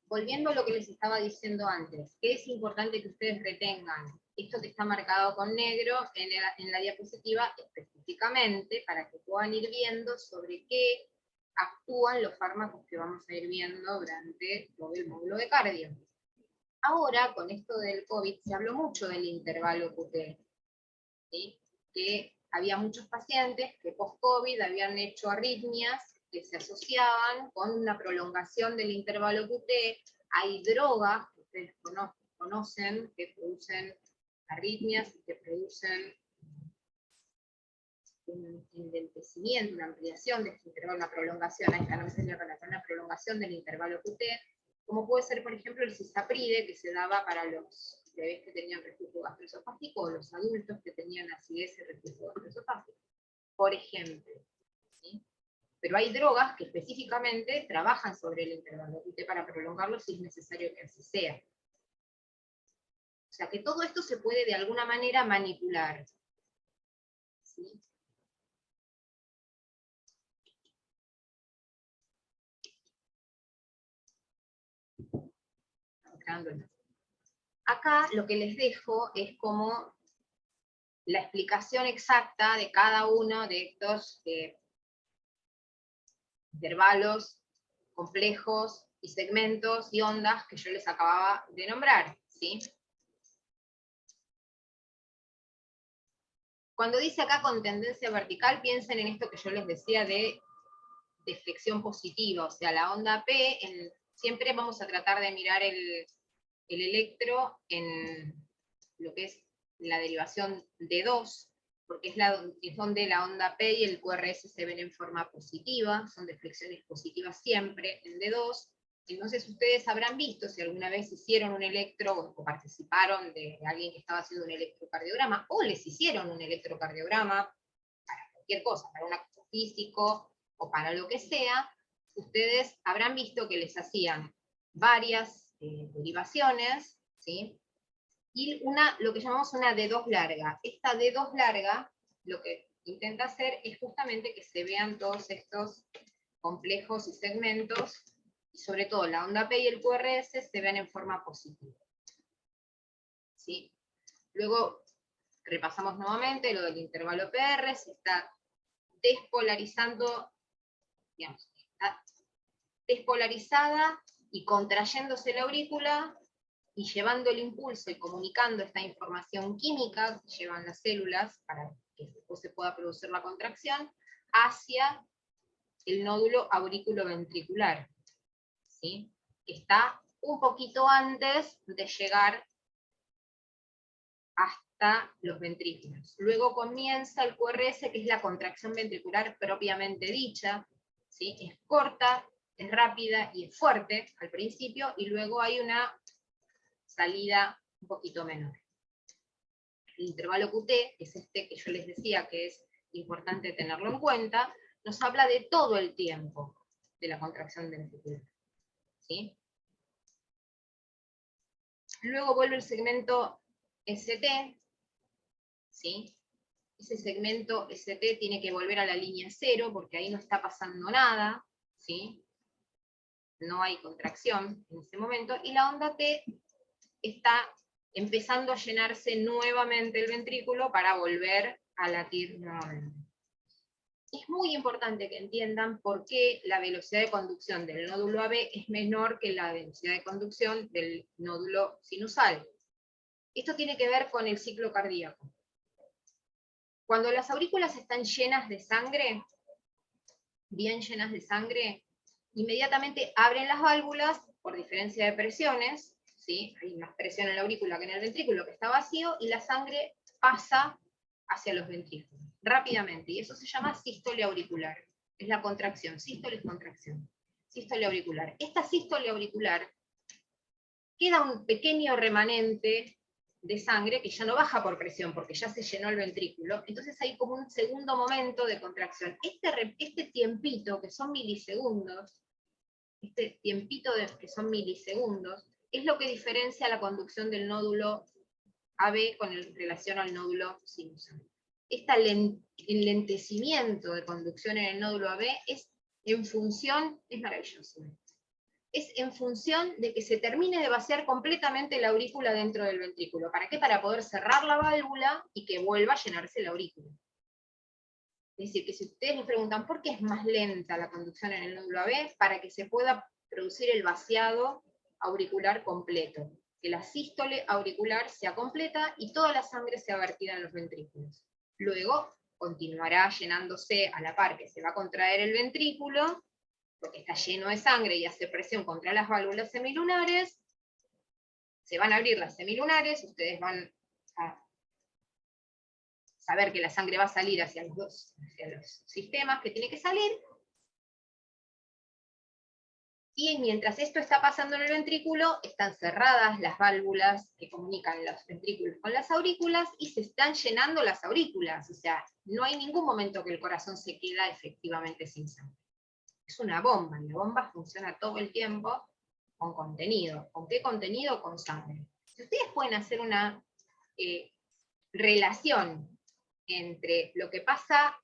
volviendo a lo que les estaba diciendo antes, que es importante que ustedes retengan esto que está marcado con negro en la diapositiva específicamente, para que puedan ir viendo sobre qué actúan los fármacos que vamos a ir viendo durante todo el módulo de cardio. Ahora, con esto del COVID, se habló mucho del intervalo QT, ¿sí? Que había muchos pacientes que post-COVID habían hecho arritmias que se asociaban con una prolongación del intervalo QT. Hay drogas que ustedes conocen que producen arritmias y que producen un enlentecimiento, una ampliación de este intervalo, una prolongación, ahí está, no me salió una prolongación del intervalo QT, como puede ser, por ejemplo, el cisapride, que se daba para los bebés que tenían reflujo gastroesofágico, o los adultos que tenían acidez y reflujo gastroesofágico, por ejemplo. ¿Sí? Pero hay drogas que específicamente trabajan sobre el intervalo QT para prolongarlo si es necesario que así sea. O sea que todo esto se puede de alguna manera manipular. ¿Sí? Acá lo que les dejo es como la explicación exacta de cada uno de estos intervalos complejos y segmentos y ondas que yo les acababa de nombrar, ¿sí? Cuando dice acá con tendencia vertical, piensen en esto que yo les decía de flexión positiva, o sea, la onda P, siempre vamos a tratar de mirar el electro en lo que es la derivación D2, porque es donde la onda P y el QRS se ven en forma positiva, son de flexiones positivas siempre en D2. Entonces ustedes habrán visto, si alguna vez hicieron un electro, o participaron de alguien que estaba haciendo un electrocardiograma, o les hicieron un electrocardiograma, para cualquier cosa, para un acto físico, o para lo que sea, ustedes habrán visto que les hacían varias derivaciones, ¿sí? Y lo que llamamos una D2 larga. Esta D2 larga, lo que intenta hacer es justamente que se vean todos estos complejos y segmentos, y sobre todo la onda P y el QRS se vean en forma positiva. ¿Sí? Luego repasamos nuevamente lo del intervalo PR, se está despolarizando, digamos, está despolarizada y contrayéndose la aurícula, y llevando el impulso y comunicando esta información química que llevan las células para que después se pueda producir la contracción, hacia el nódulo auriculoventricular, ¿sí? Que está un poquito antes de llegar hasta los ventrículos. Luego comienza el QRS, que es la contracción ventricular propiamente dicha, ¿sí? Es corta, es rápida y es fuerte al principio, y luego hay una salida un poquito menor. El intervalo QT, que es este que yo les decía que es importante tenerlo en cuenta, nos habla de todo el tiempo de la contracción ventricular. ¿Sí? Luego vuelve el segmento ST, ¿sí? Ese segmento ST tiene que volver a la línea 0, porque ahí no está pasando nada, ¿sí? No hay contracción en ese momento, y la onda T está empezando a llenarse nuevamente el ventrículo para volver a latir nuevamente. Es muy importante que entiendan por qué la velocidad de conducción del nódulo AB es menor que la velocidad de conducción del nódulo sinusal. Esto tiene que ver con el ciclo cardíaco. Cuando las aurículas están llenas de sangre, bien llenas de sangre, inmediatamente abren las válvulas por diferencia de presiones, ¿sí? Hay más presión en la aurícula que en el ventrículo, que está vacío, y la sangre pasa hacia los ventrículos, rápidamente, y eso se llama sístole auricular. Es la contracción, sístole es contracción. Sístole auricular. Esta sístole auricular queda un pequeño remanente de sangre que ya no baja por presión, porque ya se llenó el ventrículo, entonces hay como un segundo momento de contracción. Este tiempito, que son milisegundos, que son milisegundos, es lo que diferencia la conducción del nódulo AB con relación al nódulo sinusal. Este enlentecimiento de conducción en el nódulo AB es en función, es maravilloso. es en función de que se termine de vaciar completamente la aurícula dentro del ventrículo. ¿Para qué? Para poder cerrar la válvula y que vuelva a llenarse la aurícula. Es decir, que si ustedes me preguntan por qué es más lenta la conducción en el nódulo AB, para que se pueda producir el vaciado auricular completo, que la sístole auricular sea completa y toda la sangre sea vertida en los ventrículos. Luego continuará llenándose a la par que se va a contraer el ventrículo, porque está lleno de sangre y hace presión contra las válvulas semilunares, se van a abrir las semilunares, ustedes van a saber que la sangre va a salir hacia los sistemas que tiene que salir, y mientras esto está pasando en el ventrículo, están cerradas las válvulas que comunican los ventrículos con las aurículas, y se están llenando las aurículas, o sea, no hay ningún momento que el corazón se queda efectivamente sin sangre. Es una bomba, y la bomba funciona todo el tiempo con contenido. ¿Con qué contenido? Con sangre. Si ustedes pueden hacer una relación entre lo que pasa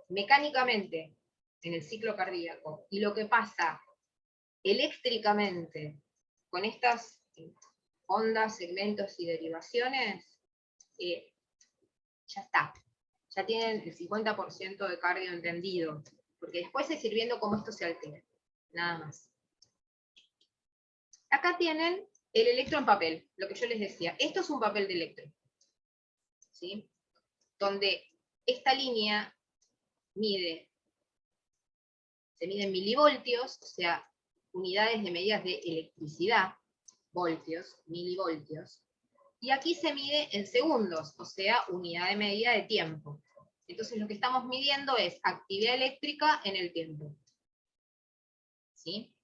mecánicamente en el ciclo cardíaco y lo que pasa eléctricamente con estas ondas, segmentos y derivaciones, ya está. Ya tienen el 50% de cardio entendido, porque después es ir viendo cómo esto se altera. Nada más. Acá tienen el electro en papel, lo que yo les decía. Esto es un papel de electro, ¿sí? Donde esta línea se mide en milivoltios, o sea, unidades de medidas de electricidad, voltios, milivoltios, y aquí se mide en segundos, o sea, unidad de medida de tiempo. Entonces lo que estamos midiendo es actividad eléctrica en el tiempo. ¿Sí?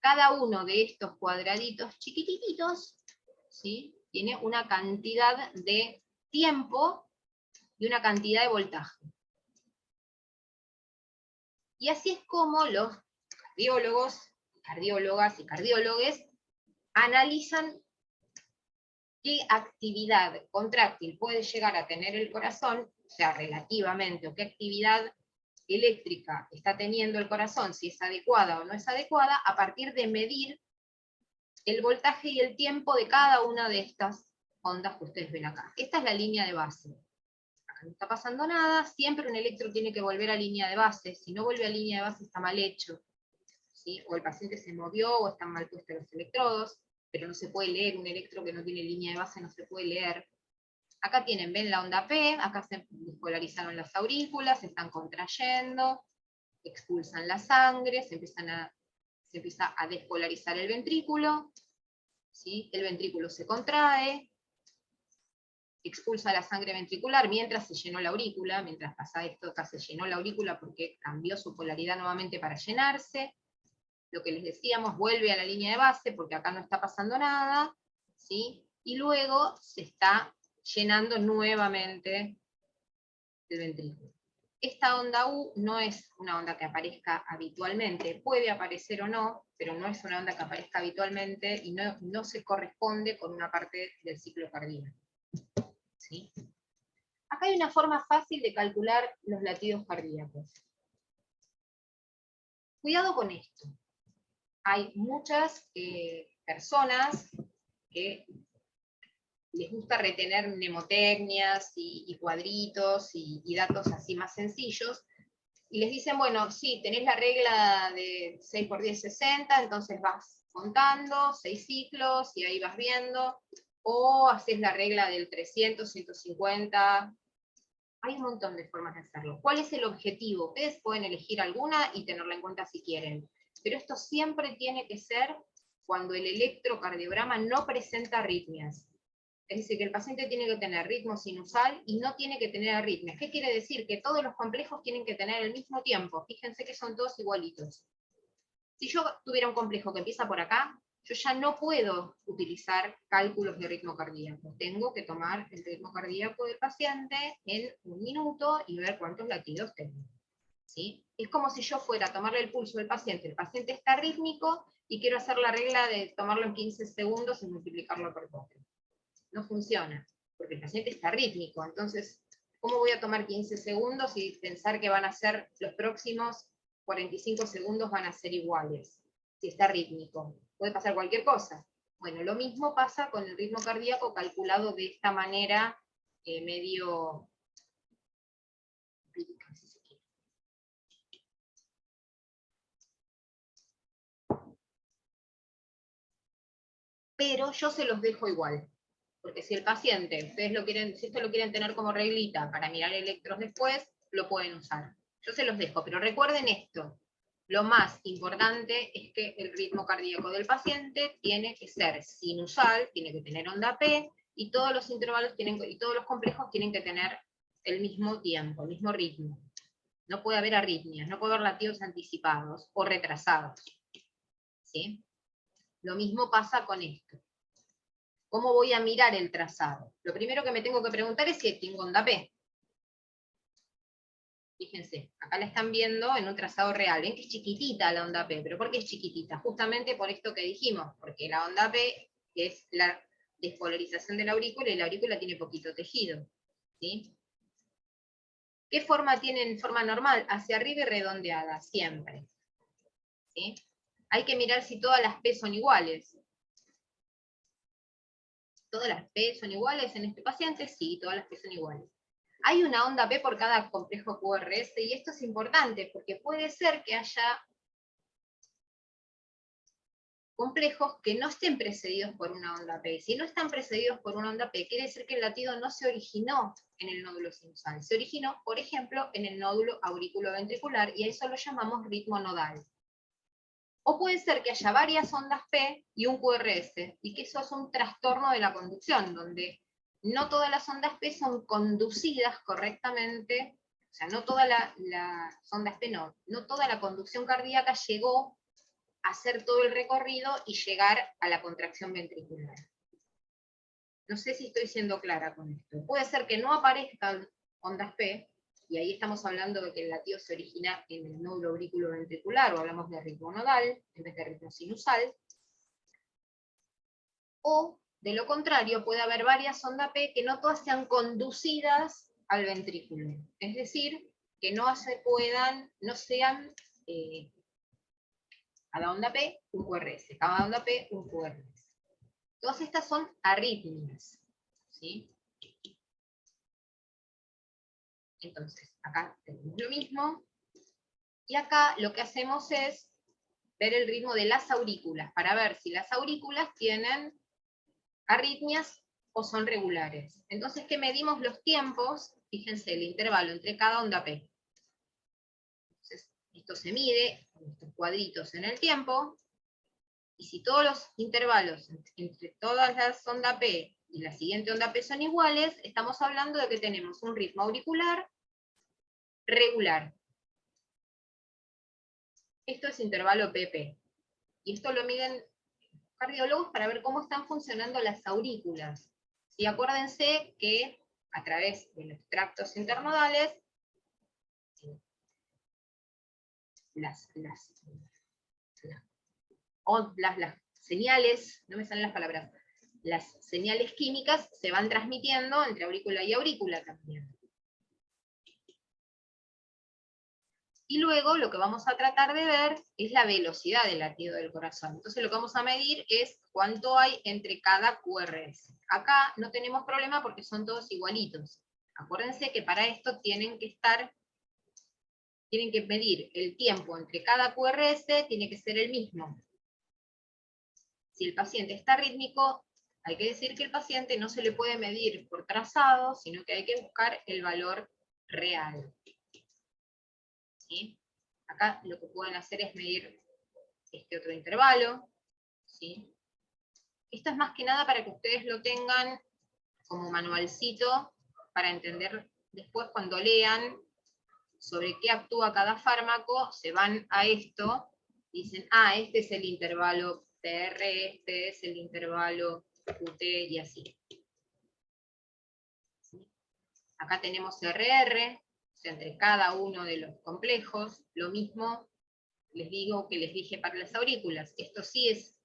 Cada uno de estos cuadraditos chiquititos, ¿sí?, tiene una cantidad de tiempo y una cantidad de voltaje. Y así es como los cardiólogos, cardiólogas y cardiólogues analizan qué actividad contráctil puede llegar a tener el corazón, o sea, relativamente, o qué actividad eléctrica está teniendo el corazón, si es adecuada o no es adecuada, a partir de medir el voltaje y el tiempo de cada una de estas ondas que ustedes ven acá. Esta es la línea de base. Acá no está pasando nada, siempre un electro tiene que volver a línea de base, si no vuelve a línea de base está mal hecho, ¿sí? O el paciente se movió, o están mal puestos los electrodos, pero no se puede leer un electro que no tiene línea de base, no se puede leer. Acá tienen, ven la onda P, acá se despolarizaron las aurículas, se están contrayendo, expulsan la sangre, se empieza a despolarizar el ventrículo, ¿sí? El ventrículo se contrae, expulsa la sangre ventricular mientras se llenó la aurícula, mientras pasa esto, acá se llenó la aurícula porque cambió su polaridad nuevamente para llenarse. Lo que les decíamos, vuelve a la línea de base porque acá no está pasando nada, ¿sí? Y luego se está llenando nuevamente el ventrículo. Esta onda U no es una onda que aparezca habitualmente, puede aparecer o no, pero no es una onda que aparezca habitualmente y no se corresponde con una parte del ciclo cardíaco. ¿Sí? Acá hay una forma fácil de calcular los latidos cardíacos. Cuidado con esto. Hay muchas personas que les gusta retener mnemotecnias y cuadritos y datos así más sencillos, y les dicen, bueno, sí, tenés la regla de 6 por 10, 60, entonces vas contando 6 ciclos y ahí vas viendo, o haces la regla del 300, 150, hay un montón de formas de hacerlo. ¿Cuál es el objetivo? Ustedes pueden elegir alguna y tenerla en cuenta si quieren, pero esto siempre tiene que ser cuando el electrocardiograma no presenta arritmias. Es decir, que el paciente tiene que tener ritmo sinusal y no tiene que tener arritmias. ¿Qué quiere decir? Que todos los complejos tienen que tener el mismo tiempo. Fíjense que son todos igualitos. Si yo tuviera un complejo que empieza por acá, yo ya no puedo utilizar cálculos de ritmo cardíaco. Tengo que tomar el ritmo cardíaco del paciente en 1 minuto y ver cuántos latidos tengo. ¿Sí? Es como si yo fuera a tomarle el pulso del paciente. El paciente está rítmico y quiero hacer la regla de tomarlo en 15 segundos y multiplicarlo por 4. No funciona, porque el paciente está rítmico. Entonces, ¿cómo voy a tomar 15 segundos y pensar que van a ser los próximos 45 segundos van a ser iguales? si está rítmico. Puede pasar cualquier cosa. Bueno, lo mismo pasa con el ritmo cardíaco calculado de esta manera, medio empírica, si se quiere. Pero yo se los dejo igual. Porque si el paciente, ustedes lo quieren, si esto lo quieren tener como reglita para mirar electros después, lo pueden usar. Yo se los dejo, pero recuerden esto. Lo más importante es que el ritmo cardíaco del paciente tiene que ser sinusal, tiene que tener onda P, y todos los intervalos y todos los complejos tienen que tener el mismo tiempo, el mismo ritmo. No puede haber arritmias, no puede haber latidos anticipados o retrasados. ¿Sí? Lo mismo pasa con esto. ¿Cómo voy a mirar el trazado? Lo primero que me tengo que preguntar es si tengo onda P. Fíjense, acá la están viendo en un trazado real. Ven que es chiquitita la onda P, pero ¿por qué es chiquitita? Justamente por esto que dijimos, porque la onda P es la despolarización de la aurícula y la aurícula tiene poquito tejido. ¿Sí? ¿Qué forma tiene en forma normal? Hacia arriba y redondeada, siempre. ¿Sí? Hay que mirar si todas las P son iguales. ¿Todas las P son iguales en este paciente? Sí, todas las P son iguales. Hay una onda P por cada complejo QRS, y esto es importante, porque puede ser que haya complejos que no estén precedidos por una onda P. Si no están precedidos por una onda P, quiere decir que el latido no se originó en el nódulo sinusal. Se originó, por ejemplo, en el nódulo auriculoventricular, y a eso lo llamamos ritmo nodal. O puede ser que haya varias ondas P y un QRS, y que eso es un trastorno de la conducción, donde no todas las ondas P son conducidas correctamente, o sea, no todas las ondas P no toda la conducción cardíaca llegó a hacer todo el recorrido y llegar a la contracción ventricular. No sé si estoy siendo clara con esto. Puede ser que no aparezcan ondas P, y ahí estamos hablando de que el latido se origina en el nódulo auriculoventricular, o hablamos de ritmo nodal, en vez de ritmo sinusal. O, de lo contrario, puede haber varias ondas P que no todas sean conducidas al ventrículo. Es decir, que no sean cada onda P un QRS, cada onda P un QRS. Todas estas son arritmias. ¿Sí? Entonces, acá tenemos lo mismo, y acá lo que hacemos es ver el ritmo de las aurículas, para ver si las aurículas tienen arritmias o son regulares. Entonces, ¿qué medimos los tiempos? Fíjense, el intervalo entre cada onda P. Entonces, esto se mide con estos cuadritos en el tiempo, y si todos los intervalos entre todas las ondas P y la siguiente onda P son iguales, estamos hablando de que tenemos un ritmo auricular regular. Esto es intervalo PP. Y esto lo miden cardiólogos para ver cómo están funcionando las aurículas. Y acuérdense que a través de los tractos internodales, las señales, no me salen las palabras, las señales químicas se van transmitiendo entre aurícula y aurícula también. Y luego lo que vamos a tratar de ver es la velocidad del latido del corazón. Entonces lo que vamos a medir es cuánto hay entre cada QRS. Acá no tenemos problema porque son todos igualitos. Acuérdense que para esto tienen que medir el tiempo entre cada QRS, tiene que ser el mismo. Si el paciente está rítmico, hay que decir que el paciente no se le puede medir por trazado, sino que hay que buscar el valor real. ¿Sí? Acá lo que pueden hacer es medir este otro intervalo. ¿Sí? Esto es más que nada para que ustedes lo tengan como manualcito, para entender después cuando lean sobre qué actúa cada fármaco, se van a esto, dicen, ah, este es el intervalo PR, este es el intervalo QT, y así. ¿Sí? Acá tenemos RR, o sea, entre cada uno de los complejos, lo mismo les digo que les dije para las aurículas. Esto sí es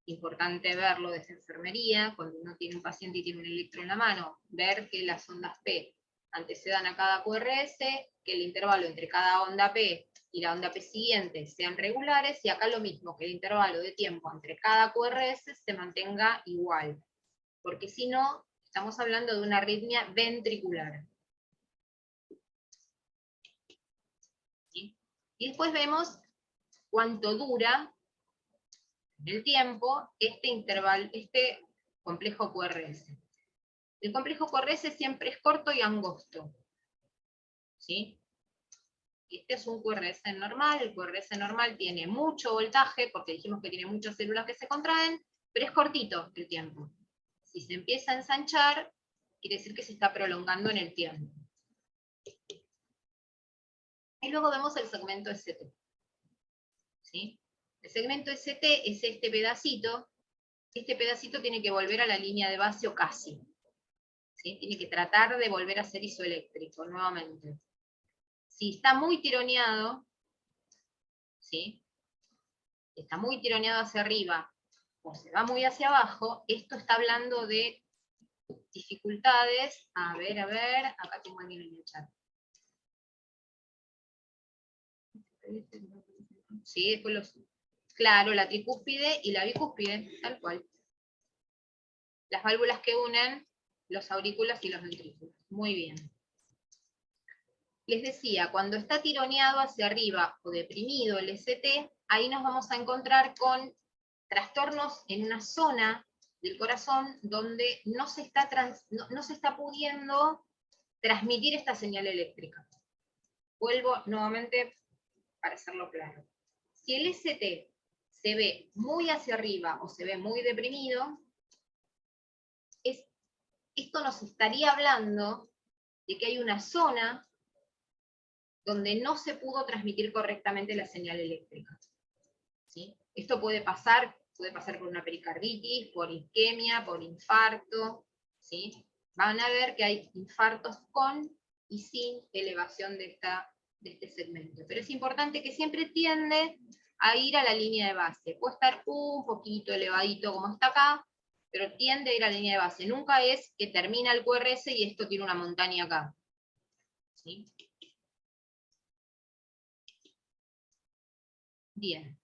importante verlo desde enfermería, cuando uno tiene un paciente y tiene un electro en la mano, ver que las ondas P antecedan a cada QRS, que el intervalo entre cada onda P y la onda P siguiente sean regulares, y acá lo mismo, que el intervalo de tiempo entre cada QRS se mantenga igual, porque si no, estamos hablando de una arritmia ventricular. ¿Sí? Y después vemos cuánto dura en el tiempo este complejo QRS. El complejo QRS siempre es corto y angosto. ¿Sí? Este es un QRS normal, el QRS normal tiene mucho voltaje, porque dijimos que tiene muchas células que se contraen, pero es cortito el tiempo. Si se empieza a ensanchar, quiere decir que se está prolongando en el tiempo. Y luego vemos el segmento ST. ¿Sí? El segmento ST es este pedacito tiene que volver a la línea de base o casi. ¿Sí? Tiene que tratar de volver a ser isoeléctrico nuevamente. Si está muy tironeado, ¿sí? Está muy tironeado hacia arriba, o se va muy hacia abajo, esto está hablando de dificultades. A ver, acá tengo alguien en el chat. Sí, después claro, la tricúspide y la bicúspide, tal cual. Las válvulas que unen los aurículos y los ventrículos. Muy bien. Les decía, cuando está tironeado hacia arriba o deprimido el ST, ahí nos vamos a encontrar con trastornos en una zona del corazón donde no se está pudiendo transmitir esta señal eléctrica. Vuelvo nuevamente para hacerlo claro. Si el ST se ve muy hacia arriba o se ve muy deprimido, esto nos estaría hablando de que hay una zona donde no se pudo transmitir correctamente la señal eléctrica. ¿Sí? Esto puede pasar por una pericarditis, por isquemia, por infarto, ¿sí? Van a ver que hay infartos con y sin elevación de este segmento. Pero es importante que siempre tiende a ir a la línea de base. Puede estar un poquito elevadito como está acá, pero tiende a ir a la línea de base. Nunca es que termina el QRS y esto tiene una montaña acá. ¿Sí? Bien.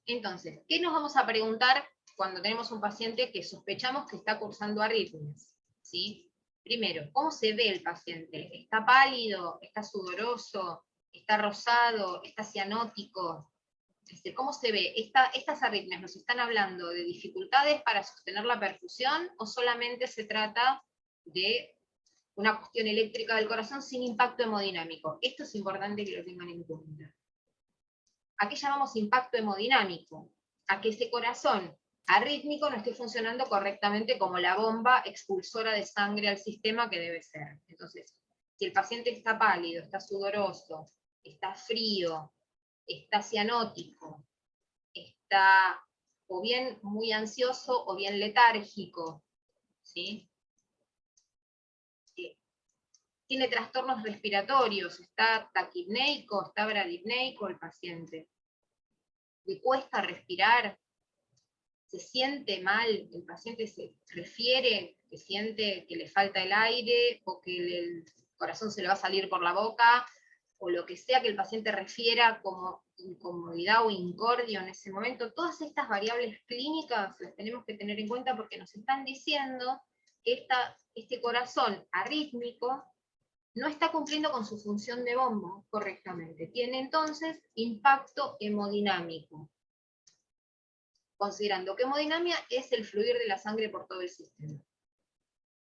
Entonces, ¿qué nos vamos a preguntar cuando tenemos un paciente que sospechamos que está cursando arritmias? ¿Sí? Primero, ¿cómo se ve el paciente? ¿Está pálido? ¿Está sudoroso? ¿Está rosado? ¿Está cianótico? ¿Cómo se ve? ¿Estas arritmias nos están hablando de dificultades para sostener la perfusión o solamente se trata de una cuestión eléctrica del corazón sin impacto hemodinámico? Esto es importante que lo tengan en cuenta. ¿A qué llamamos impacto hemodinámico? A que ese corazón arrítmico no esté funcionando correctamente como la bomba expulsora de sangre al sistema que debe ser. Entonces, si el paciente está pálido, está sudoroso, está frío, está cianótico, está o bien muy ansioso o bien letárgico, ¿sí? Tiene trastornos respiratorios, está taquipneico, está bradipneico el paciente, le cuesta respirar, se siente mal, el paciente se refiere que siente que le falta el aire o que el corazón se le va a salir por la boca, o lo que sea que el paciente refiera como incomodidad o incordio en ese momento. Todas estas variables clínicas las tenemos que tener en cuenta porque nos están diciendo que este corazón arrítmico no está cumpliendo con su función de bombo correctamente. Tiene entonces impacto hemodinámico, considerando que hemodinamia es el fluir de la sangre por todo el sistema.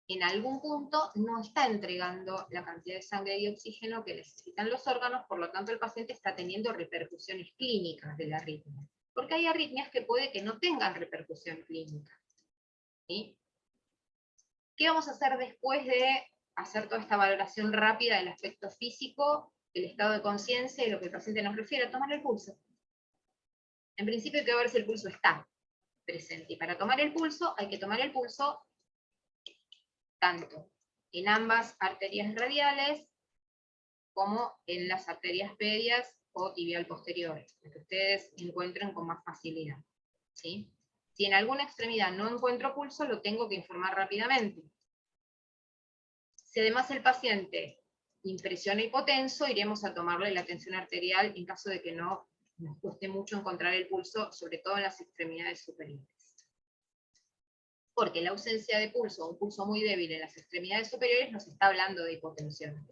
En algún punto no está entregando la cantidad de sangre y oxígeno que necesitan los órganos, por lo tanto el paciente está teniendo repercusiones clínicas de la arritmia. Porque hay arritmias que puede que no tengan repercusión clínica. ¿Sí? ¿Qué vamos a hacer después de hacer toda esta valoración rápida del aspecto físico, el estado de conciencia y lo que el paciente nos refiere? Tomar el pulso. En principio hay que ver si el pulso está presente. Y para tomar el pulso, hay que tomar el pulso tanto en ambas arterias radiales como en las arterias medias o tibial posteriores, para que ustedes encuentren con más facilidad. ¿Sí? Si en alguna extremidad no encuentro pulso, lo tengo que informar rápidamente. Si además el paciente impresiona hipotenso, iremos a tomarle la tensión arterial en caso de que no nos cueste mucho encontrar el pulso, sobre todo en las extremidades superiores. Porque la ausencia de pulso, o un pulso muy débil en las extremidades superiores, nos está hablando de hipotensión.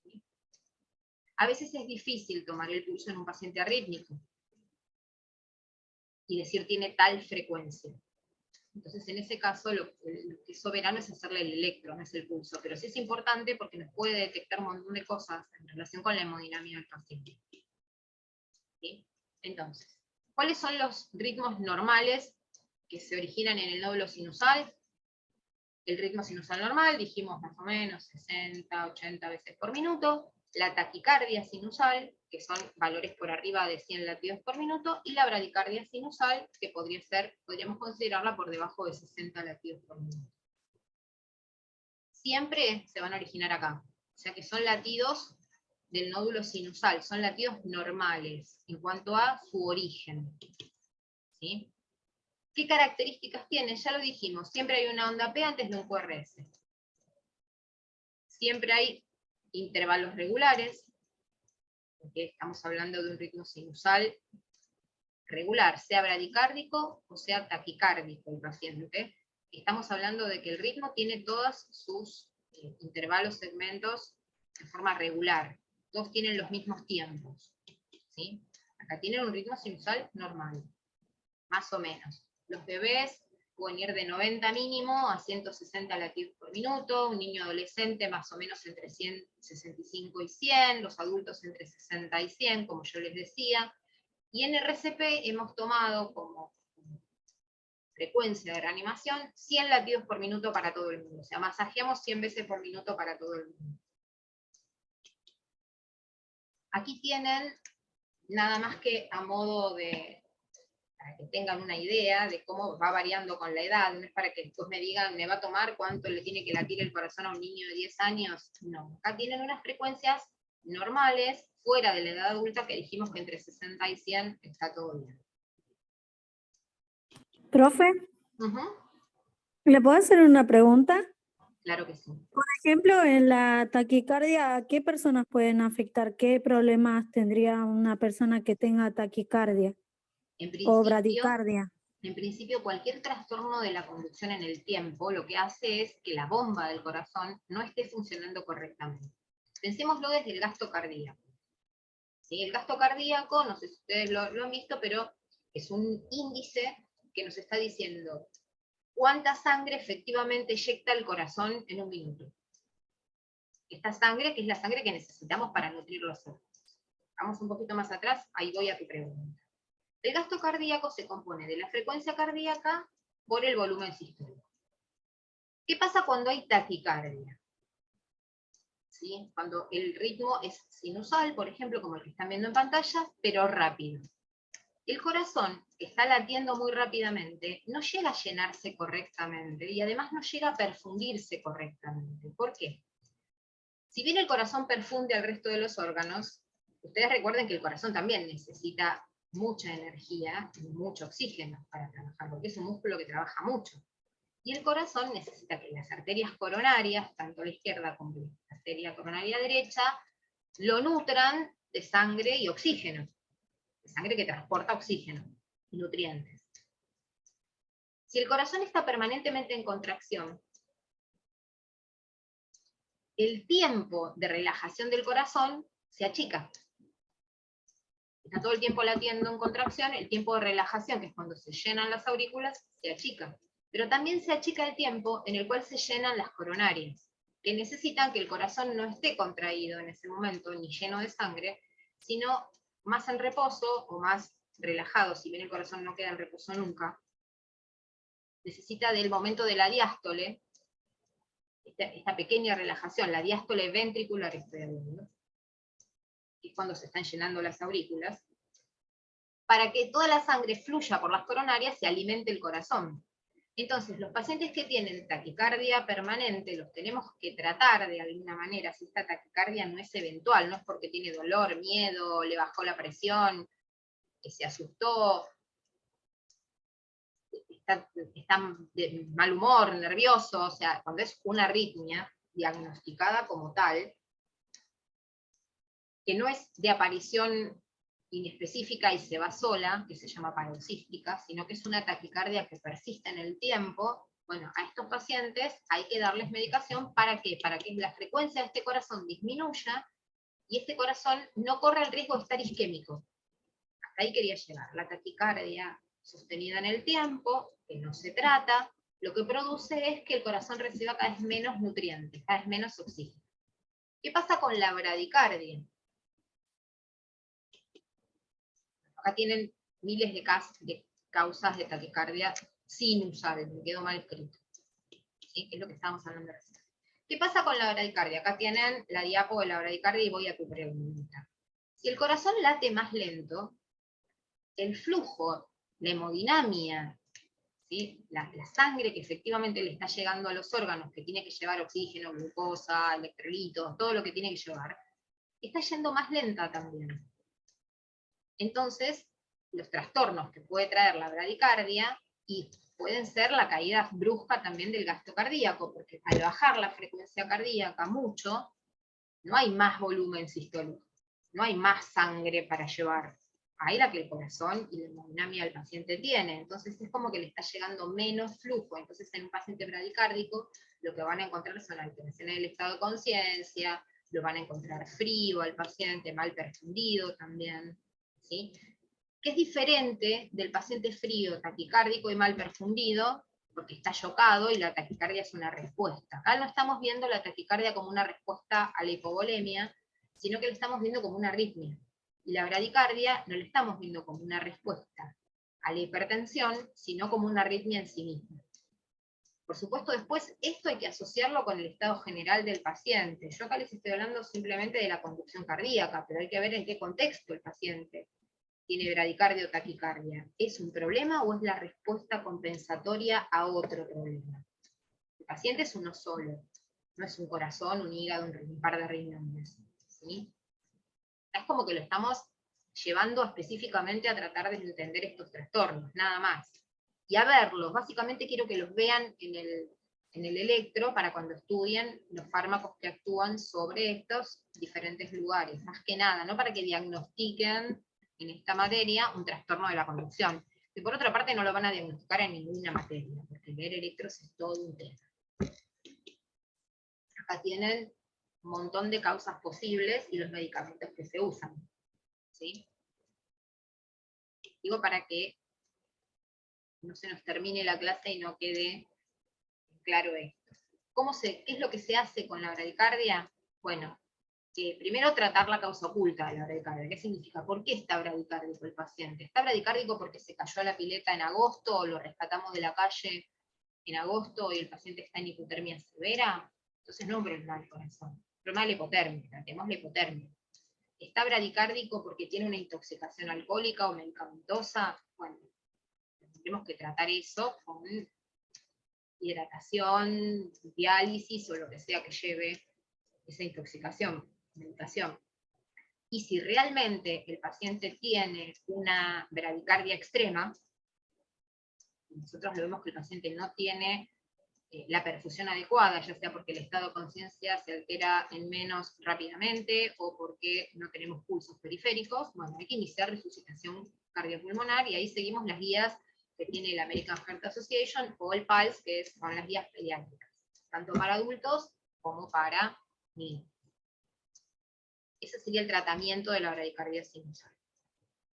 ¿Sí? A veces es difícil tomar el pulso en un paciente arrítmico y decir tiene tal frecuencia. Entonces, en ese caso, lo que es soberano es hacerle el electro, no es el pulso. Pero sí es importante porque nos puede detectar un montón de cosas en relación con la hemodinámica del paciente. ¿Sí? Entonces, ¿cuáles son los ritmos normales que se originan en el nódulo sinusal? El ritmo sinusal normal, dijimos más o menos 60, 80 veces por minuto. La taquicardia sinusal, que son valores por arriba de 100 latidos por minuto, y la bradicardia sinusal, que podríamos considerarla por debajo de 60 latidos por minuto. Siempre se van a originar acá, o sea que son latidos del nódulo sinusal, son latidos normales en cuanto a su origen. ¿Sí? ¿Qué características tiene? Ya lo dijimos, siempre hay una onda P antes de un QRS. Siempre hay intervalos regulares, porque estamos hablando de un ritmo sinusal regular, sea bradicárdico o sea taquicárdico el paciente. Estamos hablando de que el ritmo tiene todos sus intervalos, segmentos de forma regular. Todos tienen los mismos tiempos. ¿Sí? Acá tienen un ritmo sinusal normal, más o menos. Los bebés pueden ir de 90 mínimo a 160 latidos por minuto, un niño adolescente más o menos entre 165 y 100, los adultos entre 60 y 100, como yo les decía. Y en RCP hemos tomado como frecuencia de reanimación 100 latidos por minuto para todo el mundo. O sea, masajeamos 100 veces por minuto para todo el mundo. Aquí tienen, nada más que a modo de, para que tengan una idea de cómo va variando con la edad, no es para que después me digan, me va a tomar cuánto le tiene que latir el corazón a un niño de 10 años. No, acá tienen unas frecuencias normales, fuera de la edad adulta, que dijimos que entre 60 y 100 está todo bien. Profe, ¿le puedo hacer una pregunta? Claro que sí. Por ejemplo, en la taquicardia, ¿a qué personas pueden afectar? ¿Qué problemas tendría una persona que tenga taquicardia o bradicardia? En principio, cualquier trastorno de la conducción en el tiempo lo que hace es que la bomba del corazón no esté funcionando correctamente. Pensémoslo desde el gasto cardíaco. ¿Sí? El gasto cardíaco, no sé si ustedes lo han visto, pero es un índice que nos está diciendo cuánta sangre efectivamente eyecta el corazón en un minuto. Esta sangre, que es la sangre que necesitamos para nutrir los órganos. Vamos un poquito más atrás, ahí voy a tu pregunta. El gasto cardíaco se compone de la frecuencia cardíaca por el volumen sistólico. ¿Qué pasa cuando hay taquicardia? ¿Sí? Cuando el ritmo es sinusal, por ejemplo, como el que están viendo en pantalla, pero rápido. El corazón, que está latiendo muy rápidamente, no llega a llenarse correctamente y además no llega a perfundirse correctamente. ¿Por qué? Si bien el corazón perfunde al resto de los órganos, ustedes recuerden que el corazón también necesita mucha energía y mucho oxígeno para trabajar, porque es un músculo que trabaja mucho. Y el corazón necesita que las arterias coronarias, tanto la izquierda como la arteria coronaria derecha, lo nutran de sangre y oxígeno. De sangre que transporta oxígeno y nutrientes. Si el corazón está permanentemente en contracción, el tiempo de relajación del corazón se achica. Está todo el tiempo latiendo en contracción, el tiempo de relajación, que es cuando se llenan las aurículas, se achica. Pero también se achica el tiempo en el cual se llenan las coronarias, que necesitan que el corazón no esté contraído en ese momento, ni lleno de sangre, sino más en reposo o más relajado, si bien el corazón no queda en reposo nunca. Necesita del momento de la diástole, esta pequeña relajación, la diástole ventricular estoy hablando, que es cuando se están llenando las aurículas, para que toda la sangre fluya por las coronarias y alimente el corazón. Entonces, los pacientes que tienen taquicardia permanente, los tenemos que tratar de alguna manera, si esta taquicardia no es eventual, no es porque tiene dolor, miedo, le bajó la presión, que se asustó, está de mal humor, nervioso, o sea, cuando es una arritmia diagnosticada como tal, que no es de aparición inespecífica y se va sola, que se llama paroxística, sino que es una taquicardia que persiste en el tiempo. Bueno, a estos pacientes hay que darles medicación, ¿para qué? Para que la frecuencia de este corazón disminuya y este corazón no corra el riesgo de estar isquémico. Hasta ahí quería llegar. La taquicardia sostenida en el tiempo, que no se trata, lo que produce es que el corazón reciba cada vez menos nutrientes, cada vez menos oxígeno. ¿Qué pasa con la bradicardia? Acá tienen miles de causas de taquicardia sinusal, me quedó mal escrito. ¿Sí? Que es lo que estábamos hablando recién. ¿Qué pasa con la bradicardia? Acá tienen la diapo de la bradicardia y voy a tu pregunta. Si el corazón late más lento, el flujo, la hemodinamia, ¿sí? La sangre que efectivamente le está llegando a los órganos, que tiene que llevar oxígeno, glucosa, electrolitos, todo lo que tiene que llevar, está yendo más lenta también. Entonces, los trastornos que puede traer la bradicardia y pueden ser la caída brusca también del gasto cardíaco, porque al bajar la frecuencia cardíaca mucho, no hay más volumen sistólico, no hay más sangre para llevar. Hay la que el corazón y la hemodinamia del paciente tiene, entonces es como que le está llegando menos flujo. Entonces en un paciente bradicárdico lo que van a encontrar son alteraciones del estado de conciencia, lo van a encontrar frío al paciente, mal perfundido también, ¿sí? Que es diferente del paciente frío, taquicárdico y mal perfundido, porque está chocado y la taquicardia es una respuesta. Acá no estamos viendo la taquicardia como una respuesta a la hipovolemia, sino que la estamos viendo como una arritmia. Y la bradicardia no la estamos viendo como una respuesta a la hipertensión, sino como una arritmia en sí misma. Por supuesto, después esto hay que asociarlo con el estado general del paciente. Yo acá les estoy hablando simplemente de la conducción cardíaca, pero hay que ver en qué contexto el paciente tiene bradicardia o taquicardia. ¿Es un problema o es la respuesta compensatoria a otro problema? El paciente es uno solo, no es un corazón, un hígado, un par de riñones, ¿sí? Es como que lo estamos llevando específicamente a tratar de entender estos trastornos, nada más. Y a verlos, básicamente quiero que los vean en el electro para cuando estudien los fármacos que actúan sobre estos diferentes lugares, más que nada, no para que diagnostiquen en esta materia un trastorno de la conducción. Y por otra parte no lo van a diagnosticar en ninguna materia, porque leer electros es todo un tema. Acá tienen un montón de causas posibles y los medicamentos que se usan, ¿sí? Digo para que no se nos termine la clase y no quede claro esto. ¿Qué es lo que se hace con la bradicardia? Bueno, primero tratar la causa oculta de la bradicardia. ¿Qué significa? ¿Por qué está bradicárdico el paciente? ¿Está bradicárdico porque se cayó a la pileta en agosto o lo rescatamos de la calle en agosto y el paciente está en hipotermia severa? Entonces no es un problema del corazón, es un problema de la hipotermia, tratemos la hipotermia. ¿Está bradicárdico porque tiene una intoxicación alcohólica o medicamentosa? Bueno, tendremos que tratar eso con hidratación, diálisis o lo que sea que lleve esa intoxicación, medicación. Y si realmente el paciente tiene una bradicardia extrema, nosotros lo vemos que el paciente no tiene la perfusión adecuada, ya sea porque el estado de conciencia se altera en menos rápidamente o porque no tenemos pulsos periféricos, bueno, hay que iniciar resucitación cardiopulmonar y ahí seguimos las guías que tiene la American Heart Association o el PALS, que son las guías pediátricas, tanto para adultos como para niños. Ese sería el tratamiento de la bradicardia sinusal.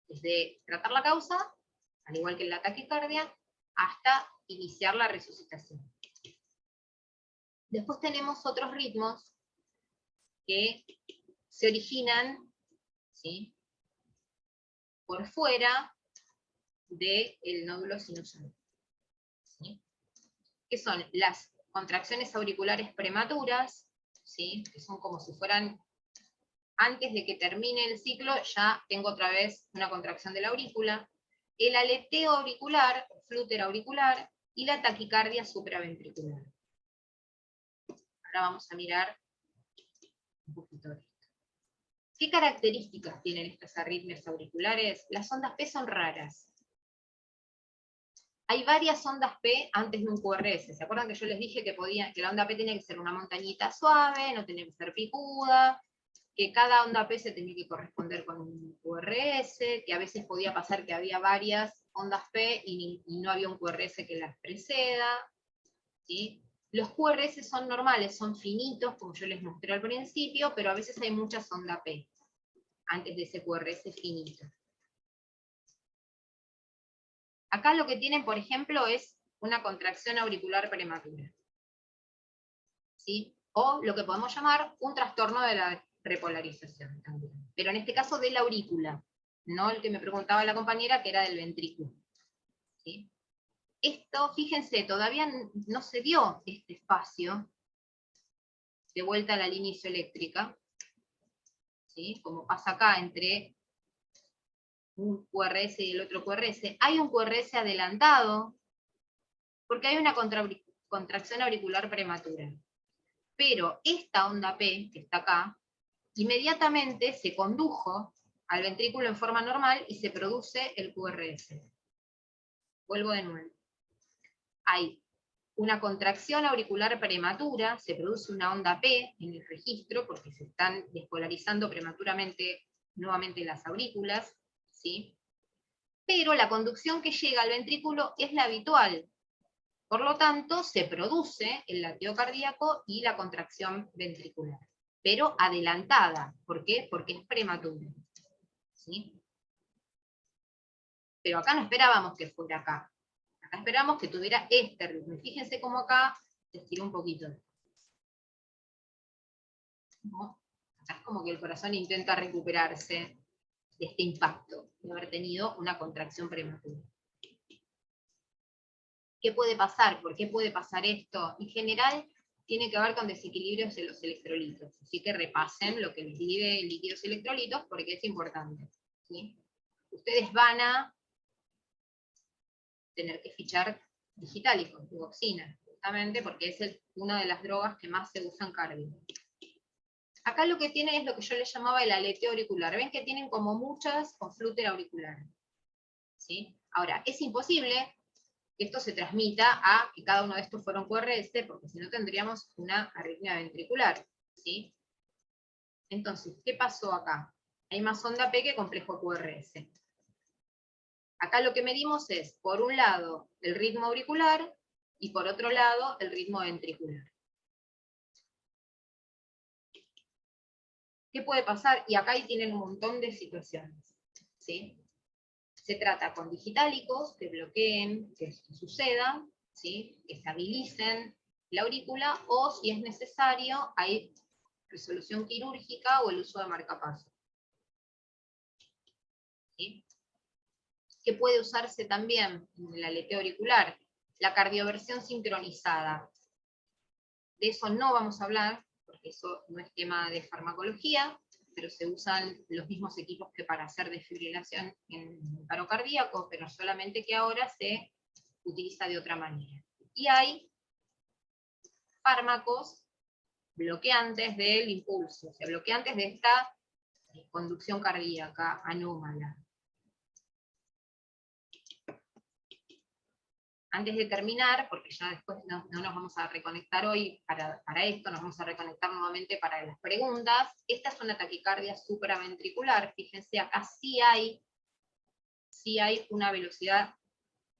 Desde tratar la causa, al igual que en la taquicardia, hasta iniciar la resucitación. Después tenemos otros ritmos que se originan, ¿sí?, por fuera del nódulo sinusal, ¿sí?, que son las contracciones auriculares prematuras, ¿sí?, que son como si fueran, antes de que termine el ciclo, ya tengo otra vez una contracción de la aurícula, el aleteo auricular, flúter auricular, y la taquicardia supraventricular. Ahora vamos a mirar un poquito de esto. ¿Qué características tienen estas arritmias auriculares? Las ondas P son raras. Hay varias ondas P antes de un QRS. ¿Se acuerdan que yo les dije que la onda P tenía que ser una montañita suave, no tenía que ser picuda? que cada onda P se tenía que corresponder con un QRS, que a veces podía pasar que había varias ondas P y no había un QRS que las preceda, ¿sí? Los QRS son normales, son finitos, como yo les mostré al principio, pero a veces hay muchas ondas P antes de ese QRS finito. Acá lo que tienen, por ejemplo, es una contracción auricular prematura, ¿sí? O lo que podemos llamar un trastorno de la repolarización también. Pero en este caso de la aurícula, no el que me preguntaba la compañera, que era del ventrículo, ¿sí? Esto, fíjense, todavía no se dio este espacio de vuelta a la línea isoeléctrica, ¿sí? Como pasa acá entre un QRS y el otro QRS. Hay un QRS adelantado, porque hay una contracción auricular prematura. Pero esta onda P, que está acá, inmediatamente se condujo al ventrículo en forma normal y se produce el QRS. Vuelvo de nuevo. Hay una contracción auricular prematura, se produce una onda P en el registro, porque se están despolarizando prematuramente nuevamente las aurículas, ¿sí? Pero la conducción que llega al ventrículo es la habitual. Por lo tanto, se produce el latido cardíaco y la contracción ventricular, pero adelantada. ¿Por qué? Porque es prematuro, ¿sí? Pero acá no esperábamos que fuera acá. Acá esperamos que tuviera este ritmo. Fíjense cómo acá se estiró un poquito. ¿No? Acá es como que el corazón intenta recuperarse de este impacto, de haber tenido una contracción prematura. ¿Qué puede pasar? ¿Por qué puede pasar esto? En general, tiene que ver con desequilibrios de los electrolitos. Así que repasen lo que les divide líquidos y electrolitos, porque es importante, ¿sí? Ustedes van a tener que fichar digitálicos, digoxina, justamente porque es una de las drogas que más se usa en cardio. Acá lo que tienen es lo que yo les llamaba el aleteo auricular. Ven que tienen como muchas con flúter auricular, ¿sí? Ahora, es imposible que esto se transmita a que cada uno de estos fuera un QRS, porque si no tendríamos una arritmia ventricular, ¿sí? Entonces, ¿qué pasó acá? Hay más onda P que complejo QRS. Acá lo que medimos es, por un lado, el ritmo auricular, y por otro lado, el ritmo ventricular. ¿Qué puede pasar? Y acá tienen un montón de situaciones, ¿sí? Se trata con digitálicos que bloqueen, que esto suceda, ¿sí? Que estabilicen la aurícula, o si es necesario, hay resolución quirúrgica o el uso de marcapasos, ¿sí? ¿Qué puede usarse también en el aleteo auricular? La cardioversión sincronizada. De eso no vamos a hablar, porque eso no es tema de farmacología, pero se usan los mismos equipos que para hacer desfibrilación en paro cardíaco, pero solamente que ahora se utiliza de otra manera. Y hay fármacos bloqueantes del impulso, o sea, bloqueantes de esta conducción cardíaca anómala. Antes de terminar, porque ya después no nos vamos a reconectar hoy para esto, nos vamos a reconectar nuevamente para las preguntas. Esta es una taquicardia supraventricular. Fíjense, acá sí hay una velocidad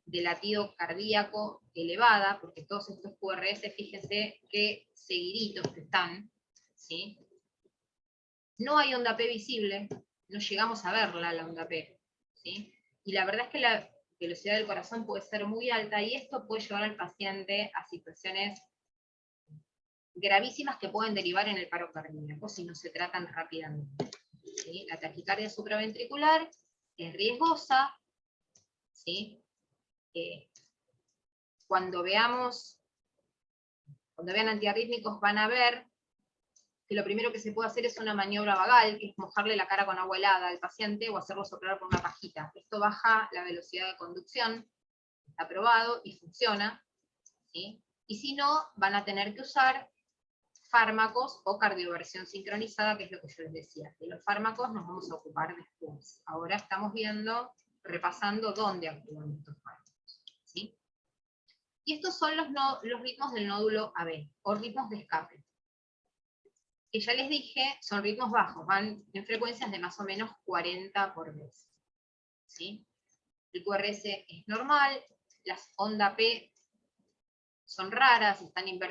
de latido cardíaco elevada, porque todos estos QRS, fíjense qué seguiditos que están, ¿sí? No hay onda P visible, no llegamos a verla la onda P, ¿sí? Y la verdad es que la velocidad del corazón puede ser muy alta, y esto puede llevar al paciente a situaciones gravísimas que pueden derivar en el paro cardíaco si no se tratan rápidamente, ¿sí? La taquicardia supraventricular es riesgosa, ¿sí? Cuando vean antiarrítmicos van a ver que lo primero que se puede hacer es una maniobra vagal, que es mojarle la cara con agua helada al paciente o hacerlo soplar por una pajita. Esto baja la velocidad de conducción, está probado y funciona, ¿sí? Y si no, van a tener que usar fármacos o cardioversión sincronizada, que es lo que yo les decía. De los fármacos nos vamos a ocupar después. Ahora estamos repasando dónde actúan estos fármacos, ¿sí? Y estos son los ritmos del nódulo AB, o ritmos de escape. que ya les dije, son ritmos bajos, van en frecuencias de más o menos 40 por vez. ¿Sí? El QRS es normal, las onda P son raras, están invertidas.